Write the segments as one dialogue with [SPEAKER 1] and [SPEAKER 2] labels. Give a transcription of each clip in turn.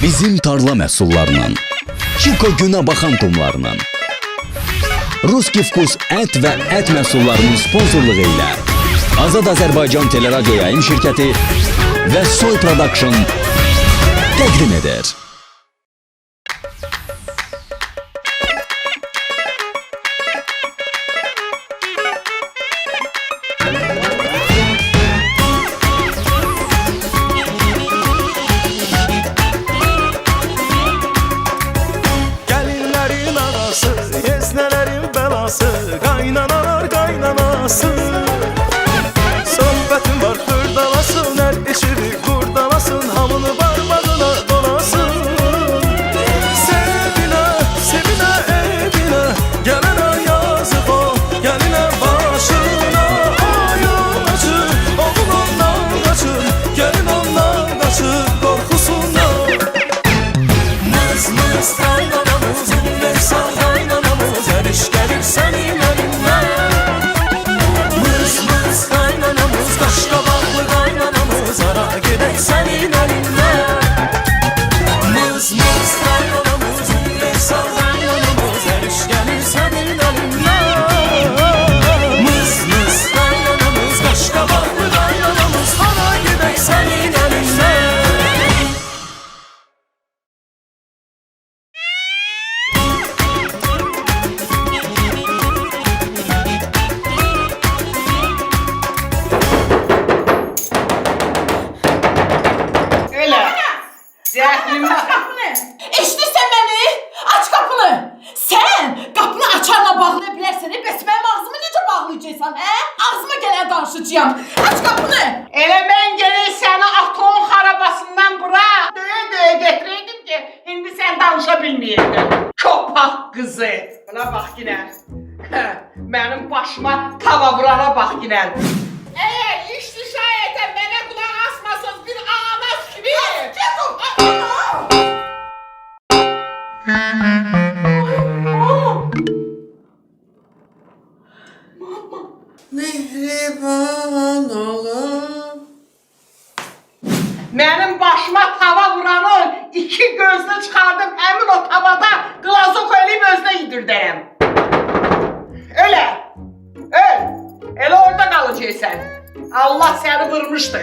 [SPEAKER 1] Bizim tarla məhsullarından, Çiko günə baxan tumlarından, Ruski Vkus ət və ət məhsullarının sponsorluğu ilə Azad Azərbaycan Teleradyo Yayım Şirkəti və Soy Production təqdim edir.
[SPEAKER 2] Qaynanalar qaynanası Söhbətin var xırdalasın Hər işini qurdalasın Hamını barmağına dolasın Sevinə, sevinə evinə Gələnə yazıq o Gəlinə başına Ayın açır, oğul ondan qaçır Gəlin ondan qaçır qorxusundan Mız mız qaynanamız Ümmeysal qaynanamız Hər iş gəlir sənin senin elinle Mız mız kaynanamız Ümmesal kaynanamız Her iş gelir senin elinle Mız mız kaynanamız Kaşkabaklı kaynanamız Hara gidek senin elinle
[SPEAKER 3] Eşitirsən məni? Aç qapını! Sən qapını açarla bağlaya bilərsən, bəs mənim ağzımı necə bağlayacaqsan, hə? Ağzıma gələn danışacağam. Aç qapını!
[SPEAKER 4] Elə mən gələk səni aton xarabasından bura döyə-döyə getirəydim ki, indi sən danışa bilməyəydin. Köpək qızı! Buna bax yenə. Mənim başıma tava vurana bax yenə. Əgər işli şayətən mənə qulaq asmasınız bir ağamaz kimi...
[SPEAKER 5] Mehriban olun.
[SPEAKER 4] Mənim başıma tava vuranı iki gözlə çıxardım, həmin o tavada qlazok eləyib özünə yedirdərəm. Ölə, elə orada qalacaqsən. Allah səni vurmuşdu.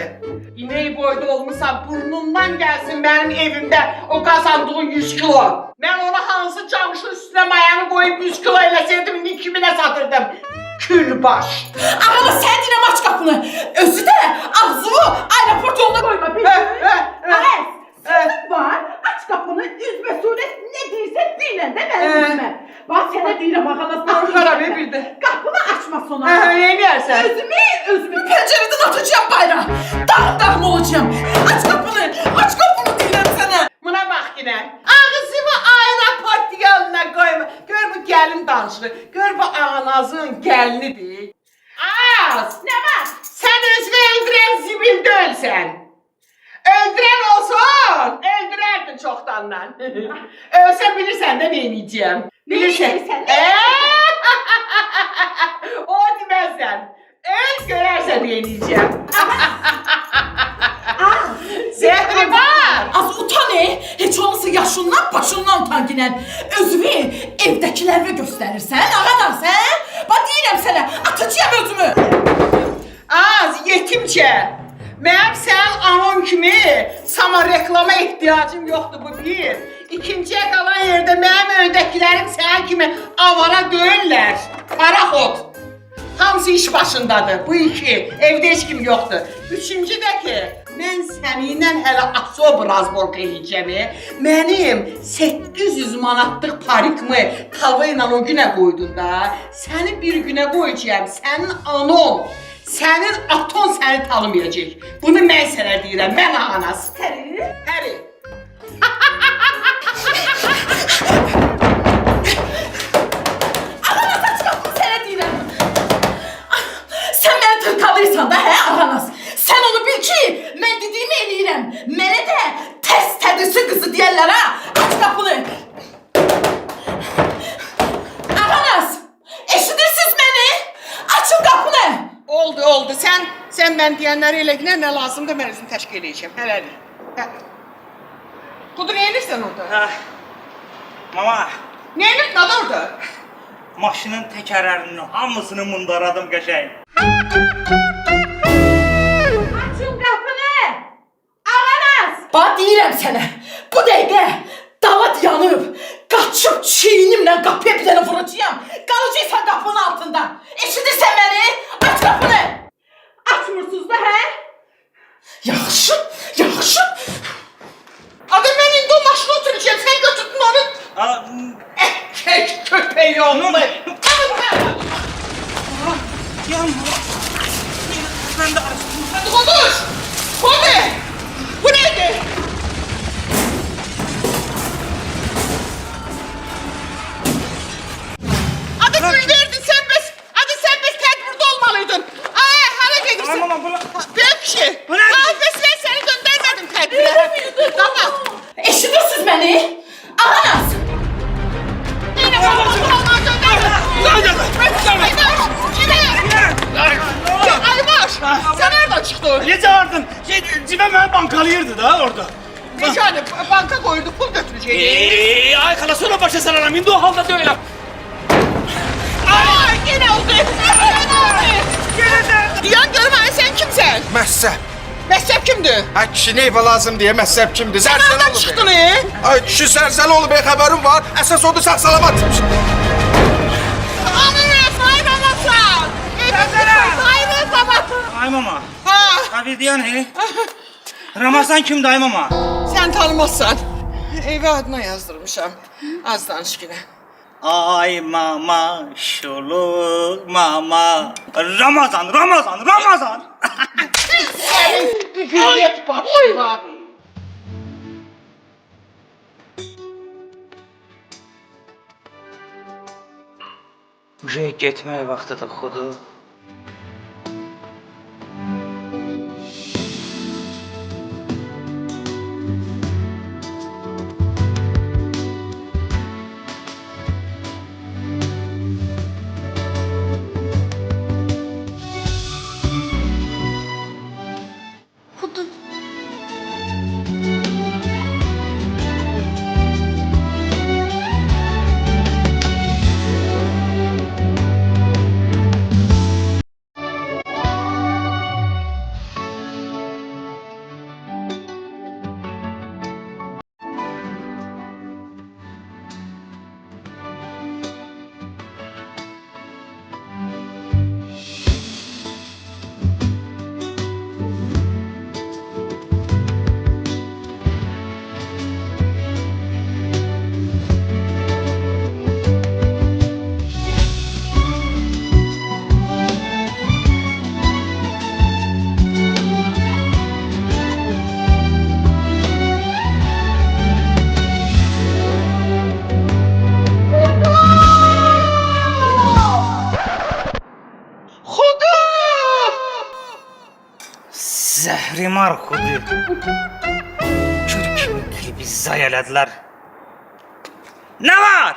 [SPEAKER 4] İnək boyda olmuşsan, burnundan gəlsin mənim evimdə o qazandığın 100 kilo. Mən ona hansı camışın üstünə mayanı qoyub 100 kilo eləsəydim, indi kiminə satırdım? Külbaş.
[SPEAKER 3] Ağama sən deyirəm aç qapını. Özü də ağzımı aeroport yoluna qoyma. Ares, söz var. Aç qapını, üzmə surət nə deyirsən deyilən də mənim üzmə. Bax sənə deyirəm ağalas.
[SPEAKER 4] Qorxaram bir də.
[SPEAKER 3] Qapını açma sona.
[SPEAKER 4] Neynəyərsən?
[SPEAKER 3] Özümü pəncərədən atacağım bayrağa. Dağım olacağım. Aç qapını deyirəm sənə.
[SPEAKER 4] Buna bax yenə. Ağzımı aeroport yoluna qoyma. Gör bu gəlin danışır. Gör bu ağanazın gəlinidir. Az.
[SPEAKER 3] Nə var?
[SPEAKER 4] Sən özünü öldürən zibil deyilsən. Öldürən olsun. Öldürərdin çoxdandan. Ölsə bilirsən də neyniyəcəyəm.
[SPEAKER 3] Bilirsən.
[SPEAKER 4] O deməzsən. Öl görərsən neyniyəcəyəm. Zəhri var.
[SPEAKER 3] Az utan heç olmasa yaşından başından utan ginən. Özünü evdəkilərə göstərirsən, ağadan sən? Bax deyirəm sənə, atacağım özümü.
[SPEAKER 4] Az yetimcə. Mənim sənin anon kimi sama reklama ehtiyacım yoxdur bu bir. İkinciyə qalan yerdə mənim öydəkilərim sənin kimi avara deyirlər. Paraxod. Hamısı iş başındadır. Bu iki. Evdə heç kim yoxdur. Üçüncü də ki, mən səninlə hələ asobr razborq eləyəcəm. Mənim 800 manatlıq parikmi tava ilə o günə qoydun da. Səni bir günə qoyacağım. Sənin anon, sənin aton səni tanımayacaq. Bunu mən sənə deyirəm. Mən ağanas. Həri.
[SPEAKER 3] Tırtalıysan da hə ağanas. Sən onu bil ki, mən dediyimi eləyirəm. Mənə də tərs tədrisi qızı deyərlər ha. Aç qapını. Ağanas, eşidirsiniz məni? Açın qapını.
[SPEAKER 4] Oldu. Sən mən deyənləri elə nə lazımdır mən özüm təşkil edəcəm. Hələlik. Xudu nə edirsən orada?
[SPEAKER 6] Hə. Mama,
[SPEAKER 4] Nə edirsən nədə orada?
[SPEAKER 6] maşının təkərlərinin hamısını mundaradım qəşəng.
[SPEAKER 3] Açın qapını! Ağanas! Bax deyirəm sənə, bu dəqiqə davat yanıb, qaçıb çiynimlə qapıya bir dənə vuracağam. Qalacaqsan qapının altında. Eşidirsən məni? Aç qapını! Açmırsınız da, hə? Yaxşı, yaxşı.
[SPEAKER 4] Adam mən indi o maşına oturacağım, sən götürdün onu. Eşek köpəyi oğlu.
[SPEAKER 6] Sen de
[SPEAKER 4] Hadi konuş. Konuş. Bu neydi? Adı Gülverdi sen biz. Adı sen biz tedbirde olmalıydın. Ay hara gelirsin.
[SPEAKER 6] Mama, bu...
[SPEAKER 4] Büyük kişi.
[SPEAKER 6] Bu neydi?
[SPEAKER 4] Hafız ben seni göndermedim tedbire. Tamam.
[SPEAKER 3] Eşidirsiniz beni? Ağanas!
[SPEAKER 4] Yine bana kulağına gönderdim. Aybaş. Sen nereden çıktın?
[SPEAKER 6] Ne çağırdın? Cibem ben bankalıyırdı da orada.
[SPEAKER 4] Ne yani banka koydu pul götürecekti.
[SPEAKER 6] Ay kala sonra başa sararım. İndi o halde de
[SPEAKER 4] Ay yine oldu. Diyan görüm hani sen kimsen?
[SPEAKER 7] Məhsəb.
[SPEAKER 4] Məhsəb kimdir?
[SPEAKER 7] Ay kişi neyvə lazım deyə məhsəb kimdir?
[SPEAKER 4] Sen
[SPEAKER 7] Zərzəli
[SPEAKER 4] nereden
[SPEAKER 7] olub.
[SPEAKER 4] çıktın
[SPEAKER 7] Ay kişi zərzəli olub, xəbərim var. Əsas odur sağ salamat.
[SPEAKER 4] Anıyız, ayrılmasın. Ayrılmasın.
[SPEAKER 6] Ay mama.
[SPEAKER 4] Ha,
[SPEAKER 6] Abi diyen he. Ramazan kimdi ay mama?
[SPEAKER 4] sen tanımazsan. Evi adına yazdırmışam. Az danış yine.
[SPEAKER 6] Ay mama şulu mama. Ramazan.
[SPEAKER 4] Senin gücüyet başına.
[SPEAKER 6] Uşaya getmək vaxtıdır xudu. Zəhrimar xudu. Gör kimi klibi zay elədilər. Nə var?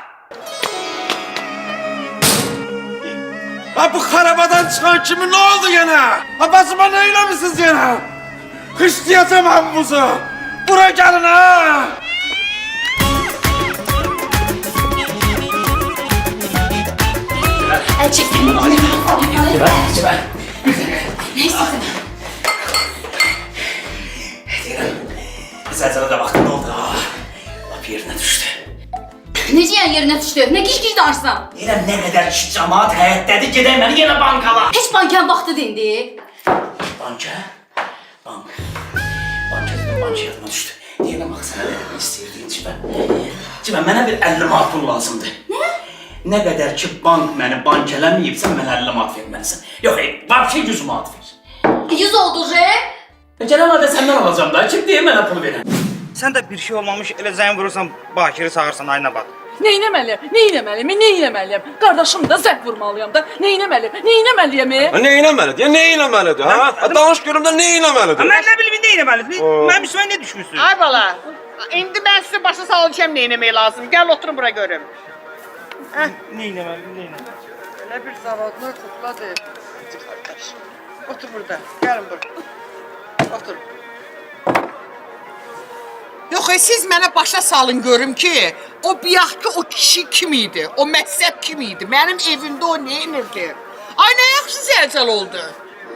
[SPEAKER 7] Ha bu xarabadan çıxan kimi nə oldu yenə? Ha bacıma nə eləmisiniz yenə? Xristiyyatım hamımızı. Bura gəlin ha.
[SPEAKER 6] Zəlzələ vaxtında oldu ha. Lap yerinə düşdü.
[SPEAKER 8] Necə yəni yerinə düşdü? Nə gic-gic danışsan?
[SPEAKER 6] Deyirəm nə qədər kişi cəmaat həyətdədir, gedək məni yenə bankala.
[SPEAKER 8] Heç bankanın vaxtıdır indi.
[SPEAKER 6] Banka? Banka dedim, banka yadıma düşdü. Deyirəm axı sənə dedim, istəyirdiyin cibə, mənə bir 50 manat pul lazımdır. Nə? Nə qədər ki bank məni bank eləməyibsə, mənə 50 manat verməlisən. Yox, vəbşə 100 manat ver.
[SPEAKER 8] 100 oldu je.
[SPEAKER 6] Gələn adə səndən alacam da, kim deyir mənə pul verən? Sən də bir şey olmamış, elə zəng vurursan, Bakiri çağırsan, ay nə bad.
[SPEAKER 9] Neynəməliyəm? Qardaşım da zəng vurmalıyam da. Neynəməliyəm?
[SPEAKER 7] Nə eləməlidir? Nə eləməlidir ha? Danış görüm də nə eləməlidir?
[SPEAKER 6] Mən nə bilim, nə eləməlidir? Mənim üstümə nə düşmüsün?
[SPEAKER 4] Ay bala, indi ben size başa salacağım ne yemeği lazım. Gel oturun buraya görüm.
[SPEAKER 6] Nə eləməlidir?
[SPEAKER 4] Öyle bir zavallı kukladı. Kardeş. Otur burada. Gelin buraya. Otur. Yox, siz mənə başa salın görüm ki, o biyahki o kişi kim idi? O məhzəb kim idi? Mənim evimdə o nə edirdi? Ay, nə yaxşı zəlzəl oldu.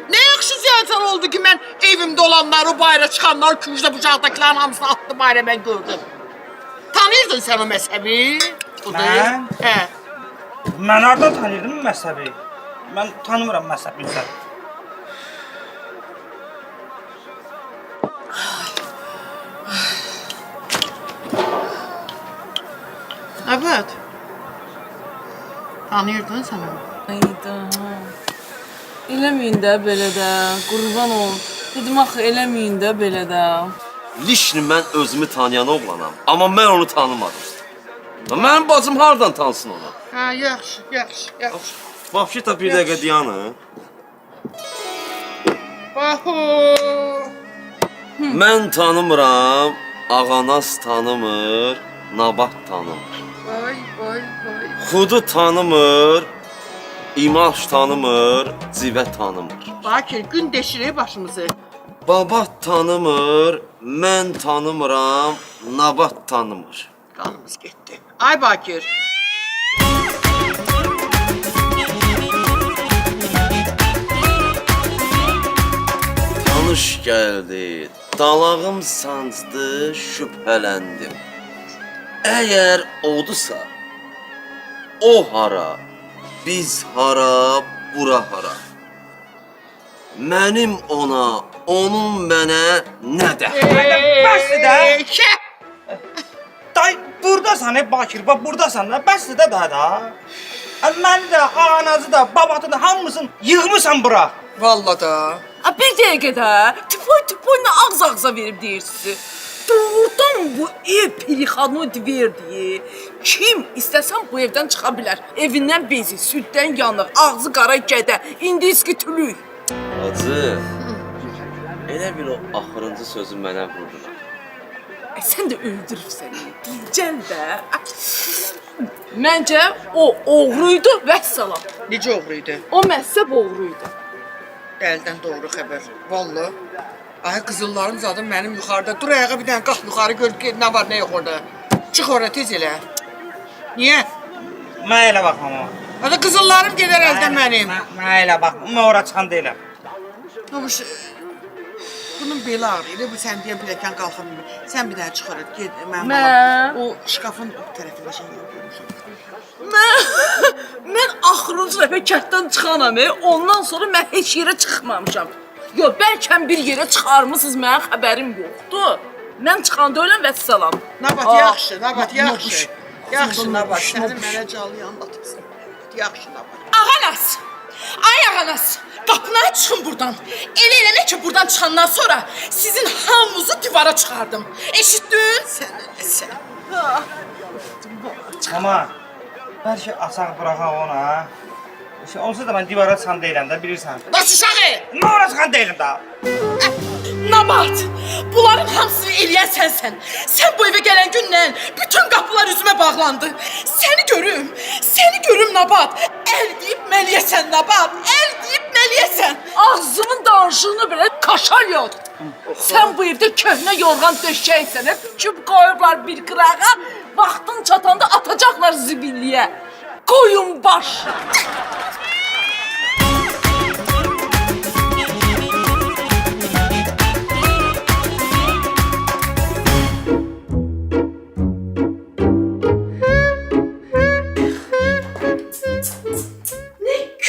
[SPEAKER 4] Nə yaxşı zəlzəl oldu ki, mən evimdə olanları, bayra çıxanları, küncdə bucaqdakilərin hamısını atdım bayra mən gördüm. Tanıyırdın sən o məzhəbi?
[SPEAKER 10] Mən?
[SPEAKER 4] Hə.
[SPEAKER 10] Mən hardan tanıyırdım məzhəbi? Mən tanımıram məzhəbi insan.
[SPEAKER 4] Evet. Tanıyırdın sən onu?
[SPEAKER 9] Hayda. Eləməyin də belə də, qurban ol. Dedim axı eləməyin də belə də.
[SPEAKER 7] Lişni mən özümü tanıyan oğlanam, amma mən onu tanımadım. Mənim bacım hardan tanısın onu?
[SPEAKER 4] Hə, yaxşı, yaxşı, yaxşı.
[SPEAKER 7] Vapşita bir dəqiqə dayanın.
[SPEAKER 4] Bahu.
[SPEAKER 7] Mən tanımıram, Ağanas tanımır, Nabat tanımır.
[SPEAKER 4] Vay, vay, vay.
[SPEAKER 7] Xudu tanımır, İmaş tanımır, Civə tanımır.
[SPEAKER 4] Bakir, gün deşirir başımızı.
[SPEAKER 7] Babat tanımır, mən tanımıram, Nabat tanımır.
[SPEAKER 4] Qanımız getdi. Ay Bakir.
[SPEAKER 7] Tanış gəldi, dalağım sancdı, şübhələndim. Əgər odusa, o hara, biz hara, bura hara. Mənim ona, onun mənə nə də?
[SPEAKER 10] Bəsdir də.
[SPEAKER 4] Şə.
[SPEAKER 10] Day, buradasan Bakir, bax buradasan da, bəsdir də daha da. Məni də, anacı da, babatı da hamısını yığmısan bura.
[SPEAKER 4] Vallahi da.
[SPEAKER 9] Bir dəqiqə də, tüpoy nə ağız-ağıza verib deyirsiniz. Doğrudan bu ev Perixanı verdi. Kim istəsən bu evdən çıxa bilər. Evindən bezi, süddən yanır, ağzı qara gədə, indiski tülük.
[SPEAKER 7] Hacı, elə bil o axırıncı sözü mənə vurdular.
[SPEAKER 9] Sən də öldürürsən, deyəcən də. Məncə o oğruydu, vəssalam.
[SPEAKER 4] Necə oğruydu?
[SPEAKER 9] O məhzəb oğruydu.
[SPEAKER 4] Əldən doğru xəbər. Vallahi. Ay qızıllarım zadım mənim yuxarıda. Dur ayağa bir dənə qalx yuxarı gör ki, nə var, nə yox orada. Çıx ora tez elə. Niyə?
[SPEAKER 10] Mən elə baxmam o.
[SPEAKER 4] Hadi qızıllarım gedər əldən mənim.
[SPEAKER 10] Mən elə baxmam, mən ora çıxan deyiləm.
[SPEAKER 4] Namuş. Bunun beli ağrıyır. Bu sən deyən pilləkən qalxa bilmir. Sən bir dənə çıx ora. Get mən. O şkafın o tərəfində şey yox.
[SPEAKER 9] Mən axırıncı dəfə kənddən çıxanam, ondan sonra mən heç yerə çıxmamışam. Yox, bəlkə bir yerə çıxarmısınız, mənim xəbərim yoxdur. Mən çıxanda öləm vəssalam.
[SPEAKER 4] Nabat yaxşı, Nabat yaxşı. Yaxşı Nabat, səni mənə canlı anlatırsan. Yaxşı Nabat.
[SPEAKER 3] Ağanas, ay ağanas, qapını çıxın buradan. Elə eləmə ki, buradan çıxandan sonra sizin hamınızı divara çıxardım. Eşitdin?
[SPEAKER 4] Sən.
[SPEAKER 10] Ama bəlkə asaq buraxaq ona. Onsuz da mən divara çıxan deyiləm də, bilirsən.
[SPEAKER 4] Baş uşağı!
[SPEAKER 10] Nə ora çıxan deyiləm də.
[SPEAKER 3] Nabat, bunların hamısını eləyən sənsən. Sən bu evə gələn gündən bütün qapılar üzümə bağlandı. Səni görüm Nabat. Əl deyib məliyəsən Nabat, əl deyib məliyəsən.
[SPEAKER 9] Ağzımın danışığını belə kaşal yox. Sən bu evdə köhnə yorğan döşəksən, büküb qoyublar bir qırağa, vaxtın çatanda atacaqlar zibilliyə. Qoyun baş.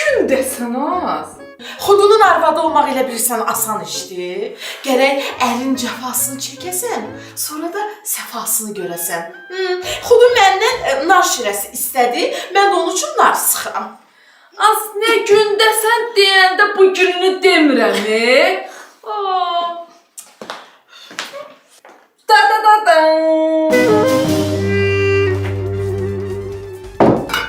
[SPEAKER 3] Gündəsən az. Xudunun arvadı olmaq elə bilirsən asan işdir. Gərək əlin cəfasını çəkəsən, sonra da səfasını görəsən. Xudu məndən nar şirəsi istədi, mən də onun üçün nar sıxıram.
[SPEAKER 9] Az nə gündəsən deyəndə bu gününü demirəm,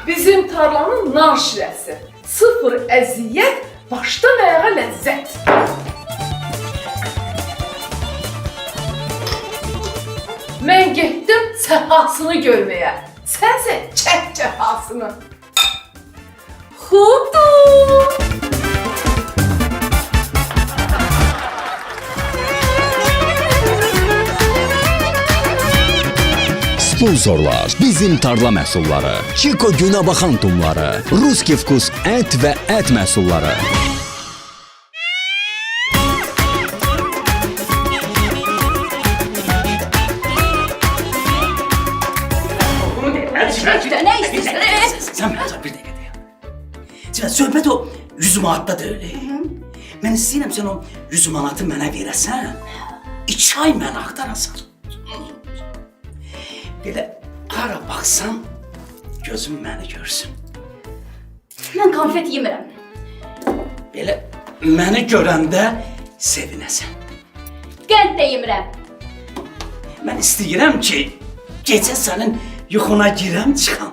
[SPEAKER 9] Bizim tarlanın nar şirəsi. Sıfır əziyyət, başdan ayağa ləzzət. Mən getdim səfasını görməyə. Sənsə çək cəfasını. Xudu.
[SPEAKER 1] Sponsorlar: Bizim tarla məhsulları, Çiko günə baxan tumları, Ruski Vkus ət və ət məhsulları.
[SPEAKER 8] Ne istiyorsun?
[SPEAKER 6] Sen bana bir dakika dayan. Cibə, söhbət o 100 manatda deyil. Mən istəyirəm sən o 100 manatı mənə verəsən, 2 ay mən axtarasan. Belə hara baxsam, gözüm məni görsün.
[SPEAKER 8] Ben konfet yemirəm.
[SPEAKER 6] Belə məni görəndə sevinəsən.
[SPEAKER 8] Qənd də yemirəm.
[SPEAKER 6] Mən istəyirəm ki, gecə sənin yuxuna girəm, çıxam.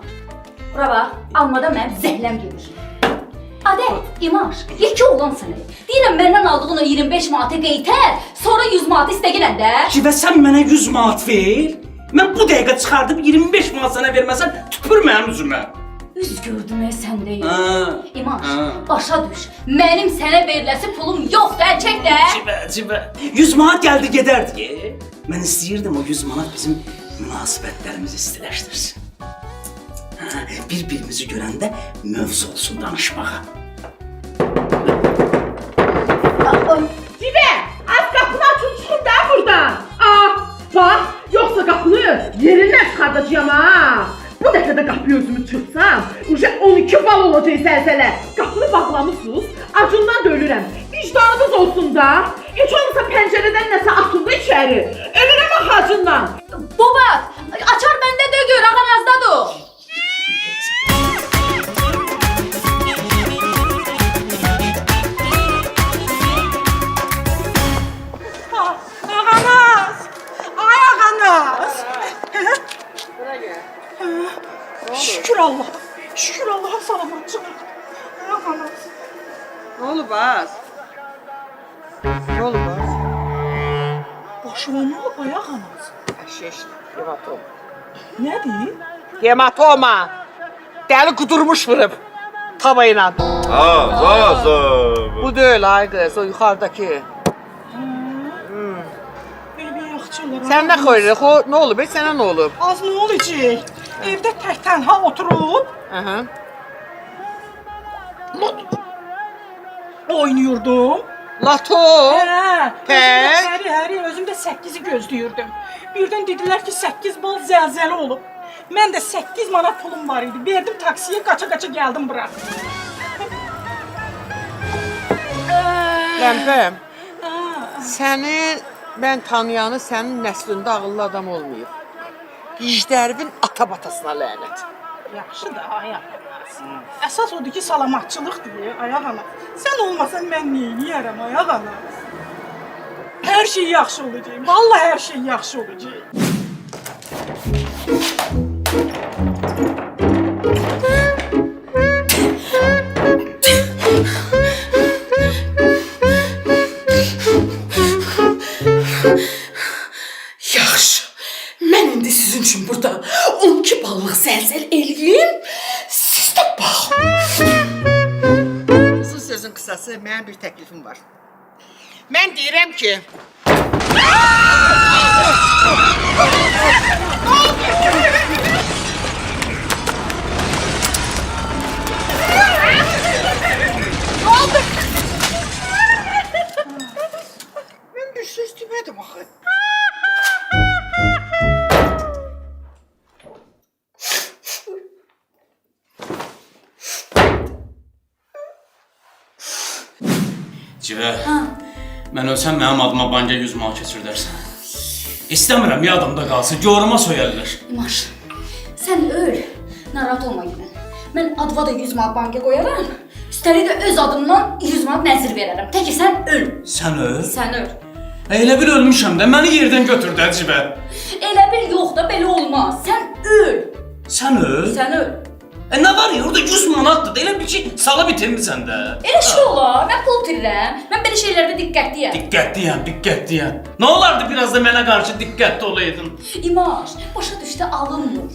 [SPEAKER 8] Bura bax, almada mənim zəhləm gedir. Adəl, İmaş, yekə oğlan sənə. Deyirəm, məndən aldığın o 25 manatı qeytər, sonra 100 manatı istəgilən də.
[SPEAKER 6] Cibə, sən mənə 100 manat ver. Mən bu dəqiqə çıxardıb 25 manat sənə verməsən, tüpür mənim üzümə.
[SPEAKER 8] Üz gördüm sən deyil.
[SPEAKER 6] Ha.
[SPEAKER 8] İmaş, başa düş. Mənim sənə veriləsi pulum yoxdur, əlçək də.
[SPEAKER 6] Cibə, 100 manat gəldi gedərdi. Mən istəyirdim o 100 manat bizim münasibətlərimizi istiləşdirsin. Bir-birimizi görəndə mövzu olsun danışmağa.
[SPEAKER 3] Cibə, az qapını açın çıxın da buradan. Bax, yoxsa qapını yerindən çıxardacağım ha. Bu dəfə də qapı özümü çırpsam, uje 12 bal olacaq səlsələ. Qapını bağlamışsınız, acından da ölürəm. Vicdanınız olsun da. Heç olmasa pəncərədən nəsə atıldı içəri. Ölürəm axacından.
[SPEAKER 8] Bobat, açar məndə də gör, ağanazdadır.
[SPEAKER 9] Ağanaz! Ay ağanaz! Şükür Allah! Şükür Allah'a salamatçılık. Ay ağanaz!
[SPEAKER 10] Ne oldu baz? Ne oldu baz?
[SPEAKER 9] Başıma ne oldu ay ağanaz?
[SPEAKER 10] Şiş, hematoma.
[SPEAKER 9] Ne deyil?
[SPEAKER 10] Hematoma! Deli kudurmuş vurub. Tabayla. Bu değil ay kız, o yukarıdaki.
[SPEAKER 9] Bir yaxşı olur.
[SPEAKER 10] Sen ne koyuyorsun? O ne olub? Sənə ne olub?
[SPEAKER 9] Az ne olacak? Evde tek tenha oturup
[SPEAKER 10] Aha.
[SPEAKER 9] oynuyordum.
[SPEAKER 10] Lato.
[SPEAKER 9] Həri, özüm də 8-i gözləyirdim. Birdən dedilər ki 8 bal zəlzələ olub. Mən də 8 manat pulum var idi. Verdim taksiyə, qaça-qaça gəldim bura.
[SPEAKER 10] Ləmpəm. Səni ben tanıyanı sənin nəslində ağıllı adam olmayıb. Gijdərvin ata-batasına lənət.
[SPEAKER 9] Yaxşı da ayaq. Əsas odur ki salamatçılıqdır ayaq ana. Sən olmasan mən nə edərəm ayaq ana? Hər şey yaxşı olacaq. Vallahi hər şey yaxşı olacaq.
[SPEAKER 3] Yaxşı. Mən indi sizin üçün burada 12 ballıq zəlzəl eləyim. Siz də baxın.
[SPEAKER 10] Uzun sözün qısası, mənim bir təklifim var. Mən deyirəm ki... Mən bir söz demədim axı.
[SPEAKER 6] Cibə, mən ölsəm mənim adıma banka 100 manat keçirdərsən. İstəmirəm, yadımda qalsın, görümə söyərlər.
[SPEAKER 8] İmaş, sən öl, narahat olma yine. Mən adva da 100 manat banka qoyaram, üstəlik də öz adımdan 100 manat nəzir verərəm. Təki sən öl.
[SPEAKER 6] Sən öl?
[SPEAKER 8] Sən öl.
[SPEAKER 6] Elə bil ölmüşəm də, məni yerdən götür də Cibə.
[SPEAKER 8] Elə bil yox da belə olmaz. Sən öl.
[SPEAKER 6] Sən öl?
[SPEAKER 8] Sən öl.
[SPEAKER 6] Nə var ya, orada 100 manatdır da, elə bil ki, salı bitirmirsən də.
[SPEAKER 8] Elə şey olar, mən pul itirirəm. Mən belə şeylərdə diqqətliyəm.
[SPEAKER 6] Diqqətliyəm. Nə olardı biraz da mənə qarşı diqqətli olaydın?
[SPEAKER 8] İmaş, başa düşdə alınmır.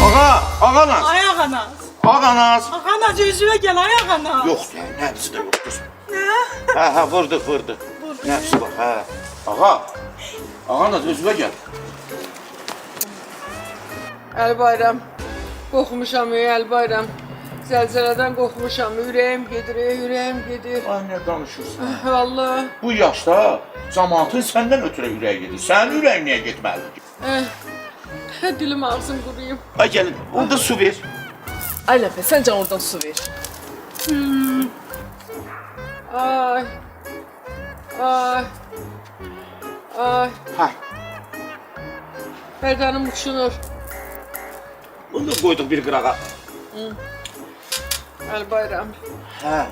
[SPEAKER 7] Ağa, ağanaz.
[SPEAKER 9] Ayaq ana.
[SPEAKER 7] Ağanaz.
[SPEAKER 9] Ağanaz özünə gəl ayaq ana.
[SPEAKER 7] Yox, hepsi de yoktur. Ha, vurdu. Hepsi var, ha. Ağa da özüne gel.
[SPEAKER 9] Əli bayram. Qorxmuşam, Əli bayram. Zəlzələdən qorxmuşam, ürəyim gedir.
[SPEAKER 7] Ay, ne danışırsan?
[SPEAKER 9] Vallahi.
[SPEAKER 7] Bu yaşta cəmaatın səndən ötürə ürəyi gedir. Sənin ürəyin niyə getməlidir?
[SPEAKER 9] Dilim ağzım quruyub.
[SPEAKER 7] Ay gəlin, orada su ver.
[SPEAKER 9] Ay Ləpə, səncə oradan su ver. Ay.
[SPEAKER 7] Ha,
[SPEAKER 9] Bədənim uçunur.
[SPEAKER 7] bunu da koyduk bir qırağa.
[SPEAKER 9] Əli bayram.
[SPEAKER 7] Hə,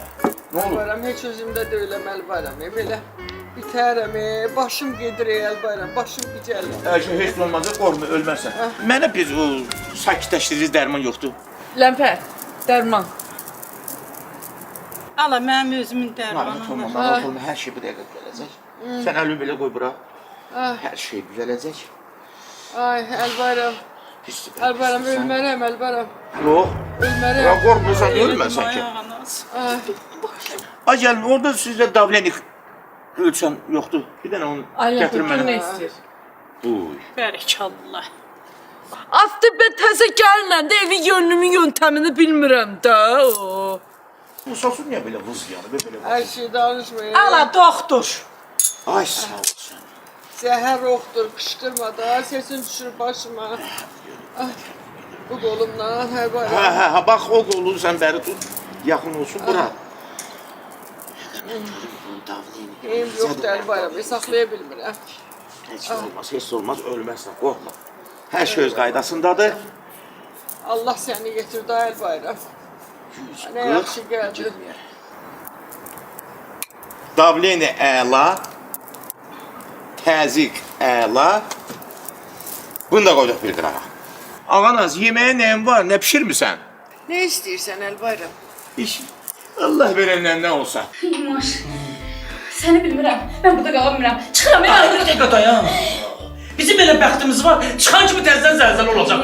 [SPEAKER 7] ne olur?
[SPEAKER 9] Bayram heç özümdə deyiləm Əli bayram. Belə bitərəm, başım gedir Əli bayram. Başım gicəlir.
[SPEAKER 7] Hər şey heç olmazsa qorxma, ölməzsən. Mənə biz o sakitləşdirici dərman yoxdur.
[SPEAKER 9] Ləmpə, dərman.
[SPEAKER 4] Ala mənim özümün
[SPEAKER 7] Narahat olma,
[SPEAKER 4] dərmanım var.
[SPEAKER 7] narahat olma, hər şey bir dəqiqə gələcək. Sən əlini belə qoy bura. Hər şey düzələcək.
[SPEAKER 9] Ay Əli bayram. Əli bayram, ölmərəm Əli bayram.
[SPEAKER 7] Yox.
[SPEAKER 9] Ölmərəm.
[SPEAKER 7] Ya qorxmursan, ölməsən ki. Ay gəlin, orada sizdə davlenik ölçən yoxdur. Bir dənə onu
[SPEAKER 9] Ay Ləpə,
[SPEAKER 7] gətir
[SPEAKER 9] gör nə
[SPEAKER 7] mənə.
[SPEAKER 9] istəyir.
[SPEAKER 7] Uy.
[SPEAKER 4] Bərəkallah.
[SPEAKER 9] Aslı ben təzə gəlməm də evi yönümün yöntemini bilmirəm də.
[SPEAKER 7] Bu saçın niyə belə vız yanı, belə
[SPEAKER 9] Hər
[SPEAKER 7] vız?
[SPEAKER 9] şey danışmayın.
[SPEAKER 4] Ala doktor.
[SPEAKER 7] Ay sağ olsun.
[SPEAKER 9] Zəhər oxdur, qışqırma da, sesin düşür başıma. Ay, bu qolumdan hər bayram.
[SPEAKER 7] Ha, bax o qolunu sən bəri tut. Yaxın olsun bura.
[SPEAKER 9] Neyim yoxdur Əli bayram, saxlaya bilmirəm.
[SPEAKER 7] Heç olmaz, ölməzsən, qorxma. Hər şey öz qaydasındadır.
[SPEAKER 9] Allah səni getirdi Əli bayram. Nə yaxşı gəldi.
[SPEAKER 7] Davleni əla. Təzik əla. Bunu da qoyduq bir qırağa. Ağanaz, yeməyə nəyin var, nə pişirmirsən?
[SPEAKER 9] Nə istəyirsən Əli bayram?
[SPEAKER 7] İş. Allah verəndən nə olsa.
[SPEAKER 8] İmaş. Səni bilmirəm. Mən burada qala bilmirəm. Çıxıram
[SPEAKER 6] Bir
[SPEAKER 8] mən.
[SPEAKER 6] dəqiqə dayan. Bizim belə bəxtimiz var. Çıxan kimi təzədən zəlzələ olacaq.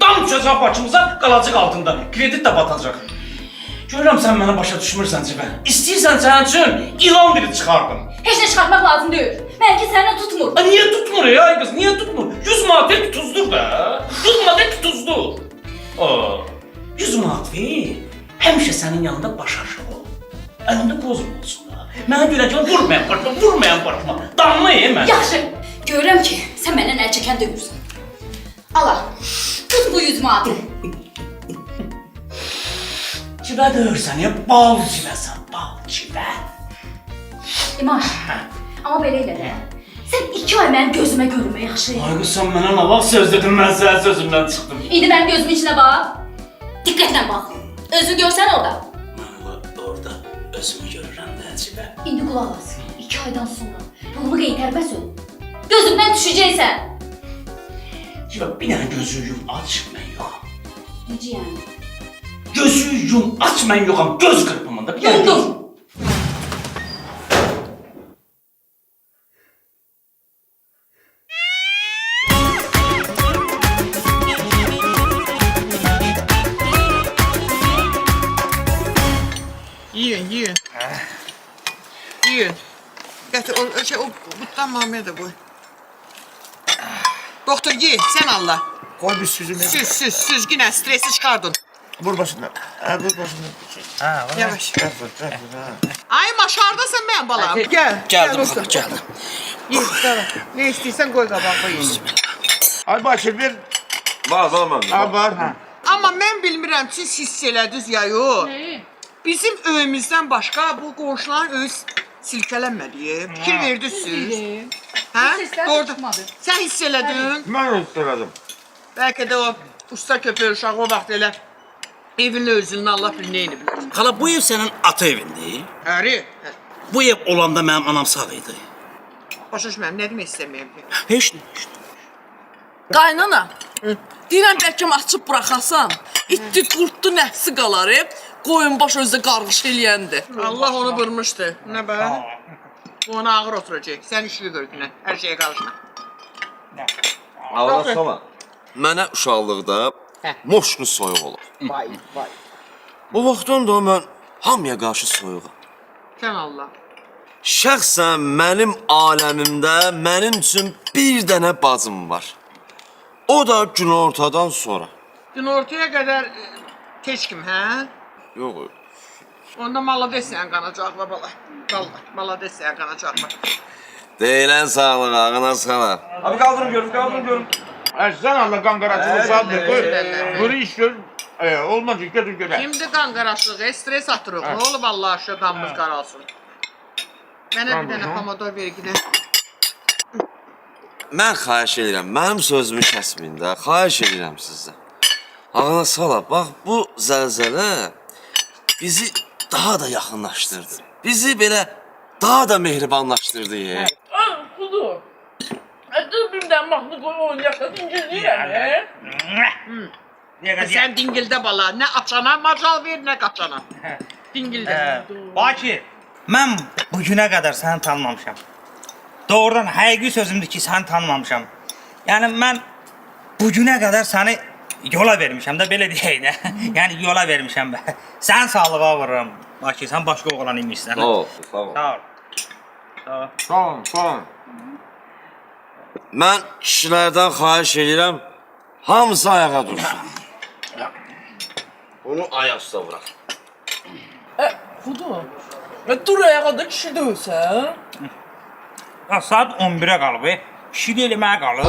[SPEAKER 6] Dam düşəcək başımıza, qalacaq altında. Kredit də batacaq. Görürəm sən mənə başa düşmürsən Cibən. İstəyirsən sənin üçün ilan biri çıxardım.
[SPEAKER 8] Heç nə çıxartmaq lazım deyil. Mənki səni tutmur.
[SPEAKER 6] Niyə tutmur ya ay qız? Niyə tutmur? 100 manat tuzdur da. 100 manat tuzdur. 100 manat ver. Həmişə sənin yanında baş aşağı ol. Əlində pozum olsun da. Mənə görə ki, vurmayan başıma. Damla mən.
[SPEAKER 8] Yaxşı. Görürəm ki, sən məndən əl çəkən deyirsən. Ala. Tut bu 100 manatı.
[SPEAKER 6] Cibə deyirsən ya, bal cibəsən, bal cibə.
[SPEAKER 8] İmaş. Amma belə elə də. Sən 2 ay mənim gözümə görünmə yaxşı.
[SPEAKER 6] Ay qız, sən mənə nə vaxt söz dedin, mən sənin sözümdən çıxdım.
[SPEAKER 8] İndi mənim gözümün içinə bax. Diqqətlə bax. Özünü görsən orada.
[SPEAKER 6] Mən orada özümü görürəm də cibə.
[SPEAKER 8] İndi qulaq as. 2 aydan sonra yolumu qeytərməsin. Gözümdən düşəcəksən.
[SPEAKER 6] Cibə, bir dənə gözü yum, aç, mən yoxam.
[SPEAKER 8] Necə yəni?
[SPEAKER 6] Gözü yum, aç, mən yoxam, göz qırpımında. Bir dənə
[SPEAKER 8] Yumdum.
[SPEAKER 10] Yiyin. Yiyin. Gətir, o butdan mamaya da qoy. Doktor, ye, sən Allah.
[SPEAKER 7] Qoy bir süzümü.
[SPEAKER 10] Süz, yine stresi çıkardın.
[SPEAKER 7] Vur başından. Vur başından.
[SPEAKER 10] Yavaş. Ay maşardasın ben balam. Gel.
[SPEAKER 6] Gəldim,
[SPEAKER 10] doktor.
[SPEAKER 6] gəldim.
[SPEAKER 10] Ye, tamam. Ne istiyorsan koy qabağına ye.
[SPEAKER 7] Ay Bakır bir.
[SPEAKER 5] Var.
[SPEAKER 7] Var.
[SPEAKER 10] Amma mən bilmirəm siz hiss elədiniz ya yox. Bizim öyümüzdən başqa bu qonşuların öyü silkələnmədi. Fikir verdiniz? Hə? Doğru. Sən hiss elədin?
[SPEAKER 7] Mən istemedim.
[SPEAKER 10] Bəlkə də o usta köpək uşağı o vaxt elə evin özünün Allah bilir neyini bilir.
[SPEAKER 6] Xala, bu ev sənin ata evindir.
[SPEAKER 10] Əri,
[SPEAKER 6] Bu ev olanda mənim anam sağ idi.
[SPEAKER 10] başa düşməyəm, nə demək istəməyəm ki?
[SPEAKER 6] Heç nə.
[SPEAKER 9] Qaynana. Deyirəm bəlkə açıb buraxasan. İtdi, qurtdu, nəfsi qalar. Qoyun baş özdə qarğış eləyəndi.
[SPEAKER 10] Allah onu vurmuşdu. Nə bə? Bu ona ağır oturacaq. Sən işli gör günə, hər şeyə qarışma.
[SPEAKER 5] Allah sana. Mənə uşaqlıqda moşnu soyuq olub.
[SPEAKER 10] Vay.
[SPEAKER 5] Bu vaxtdan da mən hamıya qarşı soyuğam.
[SPEAKER 10] Sən Allah.
[SPEAKER 5] Şəxsən mənim aləmimdə mənim üçün bir dənə bacım var. O da günortadan sonra.
[SPEAKER 10] Günortaya qədər heç kim, hə?
[SPEAKER 5] Yox.
[SPEAKER 10] Onda malades sən qanacaqla bala. Vallahi malades sən qanacaqla.
[SPEAKER 5] Deyilən sağlığa, ağına sağlığa.
[SPEAKER 7] Abi kaldırın görüm, kaldırın görüm. Sen Allah kankaracılığı sabır. Bunu iş gör. Olmaz ki götür göre.
[SPEAKER 10] Kimdir qan qaraşlığı? Stres atırıq. Nə olub Allah aşkına qanımız qaralsın? Mənə bir dənə pomidor ver gidə.
[SPEAKER 5] Mən xahiş edirəm, mənim sözümü kəsməyin də, xahiş edirəm sizdən. Ağına sağlığa, bax bu zəlzələ bizi daha da yaxınlaşdırdı. Bizi belə daha da mehribanlaşdırdı.
[SPEAKER 9] Kudu. Dur bir də mahnı qoy oynayaq, dincəliyəm.
[SPEAKER 10] Sən dingildə bala. Nə açana macal ver, nə qaçana. Dingildə.
[SPEAKER 11] Bakir, mən bu günə qədər səni tanımamışam. Doğrudan həqiqi sözümdür ki, səni tanımamışam. Yəni mən bu günə qədər səni yola vermişəm də, belə deyək də. Yəni yola vermişəm də. Sən sağlığa vururam. Bakir, sən başqa oğlan imişsən.
[SPEAKER 5] Sağ ol, sağ ol.
[SPEAKER 11] Sağ ol. Sağ ol.
[SPEAKER 7] Sağ olun, sağ olun.
[SPEAKER 5] Mən kişilərdən xahiş edirəm, hamısı ayağa dursun. Bunu ayaq üstə vuraq.
[SPEAKER 9] Kudu. Dur ayağa da kişi döysən.
[SPEAKER 11] Saat 11-ə qalıb, kişi də eləməyə qalıb.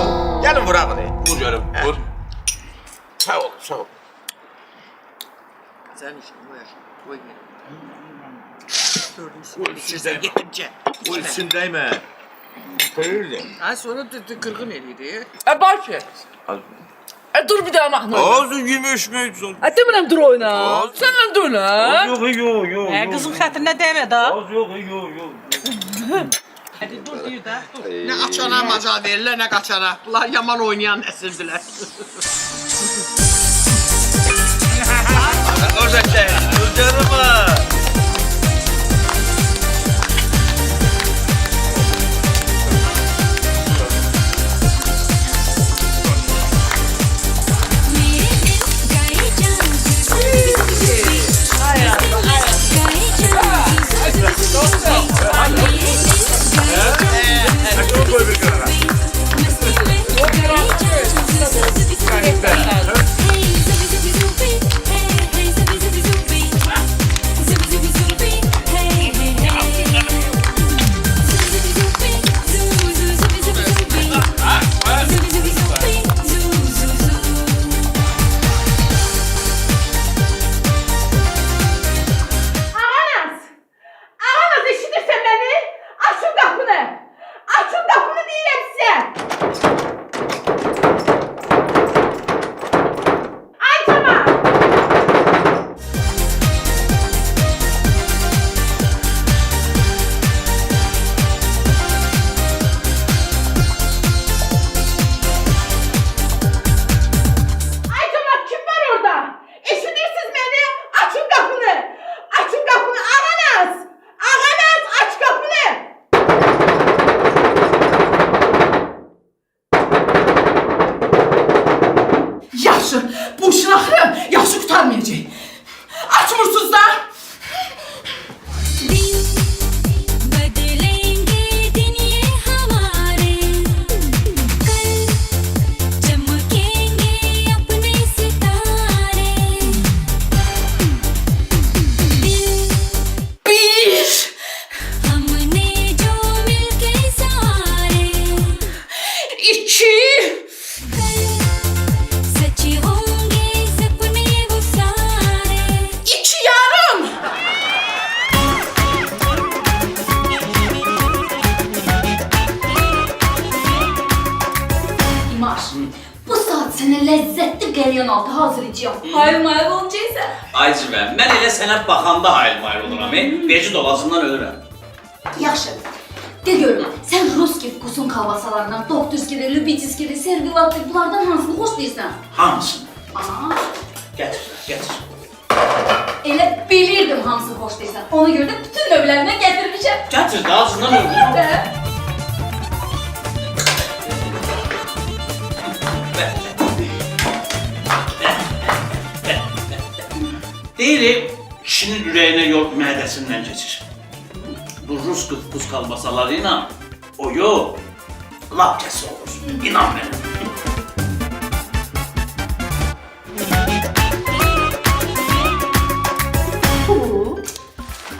[SPEAKER 5] Gəlin vuraq onu. Vur görüm, vur. Sağ ol, sağ ol.
[SPEAKER 10] Sən işin, buyur. Qoy gel. Dördüncü içirsən, yetimcə.
[SPEAKER 7] Bu içindəymə. Kıyırdı.
[SPEAKER 10] Ha sonra qırğın eləyir.
[SPEAKER 9] Bakir. Dur bir daha mahnı oyna.
[SPEAKER 5] Ağzı gümüşmüş.
[SPEAKER 9] Demirəm dur oyna. Sənlə də oyna.
[SPEAKER 11] Yox, yox, yox.
[SPEAKER 10] Qızın xətrinə dəymə də.
[SPEAKER 11] Yox, yox, yox.
[SPEAKER 10] Hadi dur deyir də. Nə açana macal verirlər, nə qaçana. Bunlar yaman oynayan nəsildilər.
[SPEAKER 5] Oradakı, durcanıma.
[SPEAKER 3] Bu işin axırı yaxşı qurtarmayacaq. Açmırsınız da.
[SPEAKER 8] Ləzzətli qəlyan altı hazırlayacağım. Hayır mayır olacaqsa.
[SPEAKER 6] Ay civə, mən elə sənə baxanda hayır oluram, vecid olasından ölürəm.
[SPEAKER 8] Yaxşı. De görüm, sən Ruski vkusun kalbasalarından, doktorskili, lübitiskili, servilatlı bunlardan hansını xoşlayırsan?
[SPEAKER 6] Hamısını.
[SPEAKER 8] Aa.
[SPEAKER 6] Gətir, gətir.
[SPEAKER 8] Elə bilirdim hamısını xoşlayırsan. Ona görə də bütün növlərindən gətirmişəm.
[SPEAKER 6] Gətir də, ağzından öldürüm. Deyirik, kişinin ürəyinə yol mədəsindən keçir. Bu Rus kız kalbasalarıyla o yol lap kəsi olur. İnan mənə.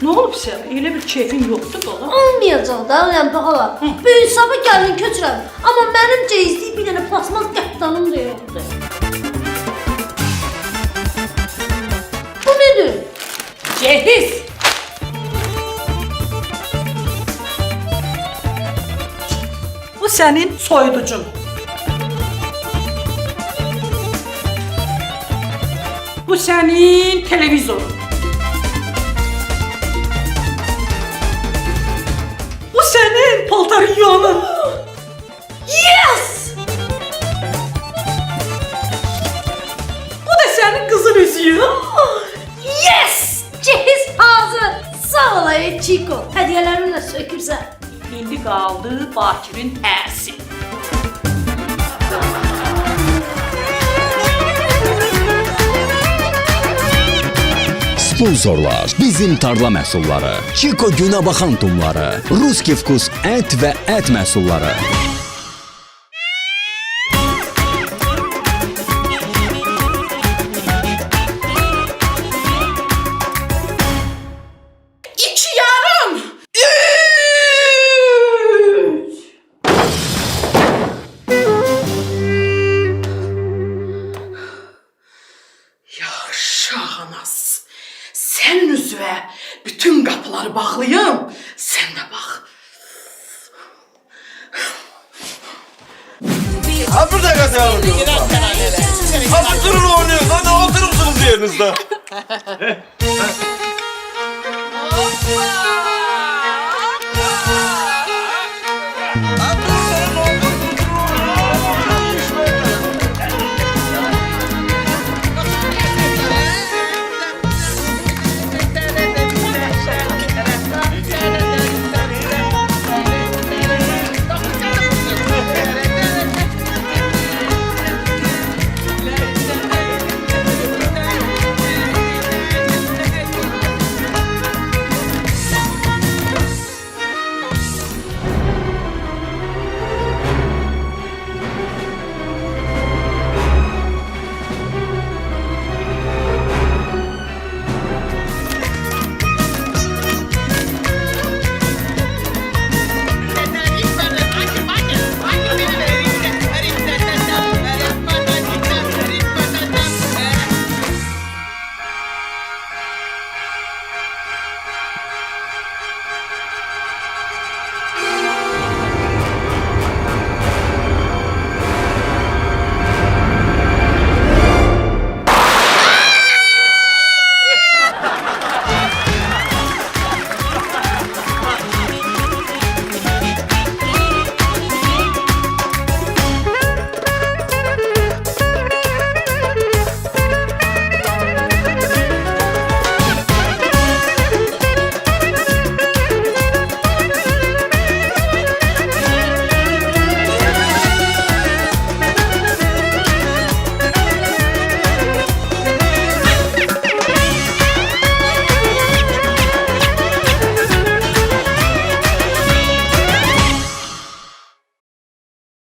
[SPEAKER 4] Ne olub sənə? Elə bir keyfin yoxdur qala.
[SPEAKER 12] Olmayacaq da, yəni hala. Böyük sabah gəlin köçürəm. Amma mənim ceyizlik bir dənə plasmas qəptanım da yoxdur. Bu nedir?
[SPEAKER 3] Cehiz.
[SPEAKER 4] Bu sənin soyuducun. Bu sənin televizorun. Bu sənin paltaryonun.
[SPEAKER 12] Yes!
[SPEAKER 4] Bu da sənin qızın üzüyü.
[SPEAKER 12] Yes! Cehiz hazır. Sağ ol Chico. Hədiyələrimlə sökürsən.
[SPEAKER 4] İndi qaldı Bakirin əsi.
[SPEAKER 1] Sponsorlar: Bizim tarla məhsulları, Çiko günə baxan tumları, Ruski Vkus ət və ət məhsulları.
[SPEAKER 3] İki yarım.
[SPEAKER 4] Yaxşı ağanas. Sənin üzvə bütün qapıları bağlayım. Sən də bax.
[SPEAKER 7] Ha bir dakika devam ediyoruz. Ha bir durun oynuyoruz. Hadi oturur musunuz yerinizde?
[SPEAKER 3] Hoppa.